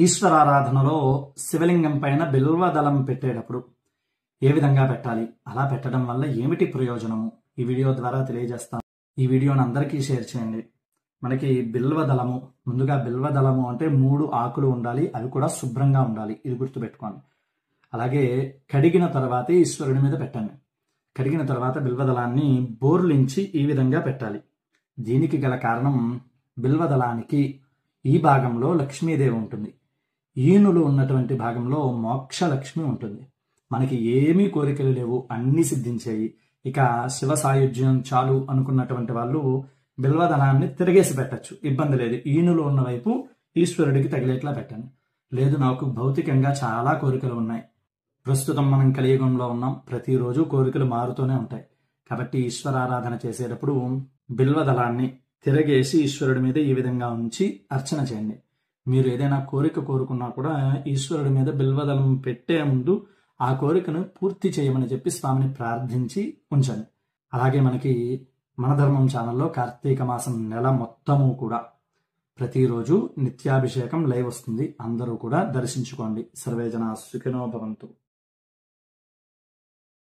ఈశ్వరారాధనలో శివలింగం పైన బిల్వదళం పెట్టేటప్పుడు ఏ విధంగా పెట్టాలి, అలా పెట్టడం వల్ల ఏమిటి ప్రయోజనము ఈ వీడియో ద్వారా తెలియజేస్తాను. ఈ వీడియోని అందరికీ షేర్ చేయండి. మనకి బిల్వదళము, ముందుగా బిల్వదళము అంటే 3 ఆకులు ఉండాలి, అవి కూడా శుభ్రంగా ఉండాలి, ఇది గుర్తుపెట్టుకోండి. అలాగే కడిగిన తర్వాతే ఈశ్వరుడి మీద పెట్టండి. కడిగిన తర్వాత బిల్వదళాన్ని బోర్లించి ఈ విధంగా పెట్టాలి. దీనికి గల కారణం, బిల్వదళానికి ఈ భాగంలో లక్ష్మీదేవి ఉంటుంది, ఈనులు ఉన్నటువంటి భాగంలో మోక్ష లక్ష్మి ఉంటుంది. మనకి ఏమీ కోరికలు లేవు, అన్ని సిద్ధించాయి, ఇక శివ సాయుధ్యం చాలు అనుకున్నటువంటి వాళ్ళు బిల్వదళాన్ని తిరగేసి పెట్టచ్చు, ఇబ్బంది లేదు. ఈనులు ఉన్న వైపు ఈశ్వరుడికి తగిలేట్లా పెట్టండి. లేదు, నాకు భౌతికంగా చాలా కోరికలు ఉన్నాయి, ప్రస్తుతం మనం కలియుగంలో ఉన్నాం, ప్రతిరోజు కోరికలు మారుతూనే ఉంటాయి, కాబట్టి ఈశ్వరారాధన చేసేటప్పుడు బిల్వదళాన్ని తిరగేసి ఈశ్వరుడి మీద ఈ విధంగా ఉంచి అర్చన చేయండి. మీరు ఏదైనా కోరిక కోరుకున్నా కూడా ఈశ్వరుడి మీద బిల్వదళం పెట్టే ముందు ఆ కోరికను పూర్తి చేయమని చెప్పి స్వామిని ప్రార్థించి ఉంచండి. అలాగే మనకి మన ధర్మం ఛానల్లో కార్తీక మాసం నెల మొత్తము కూడా ప్రతిరోజు నిత్యాభిషేకం లైవ్ వస్తుంది, అందరూ కూడా దర్శించుకోండి. సర్వేజన సుఖినో భవంతు.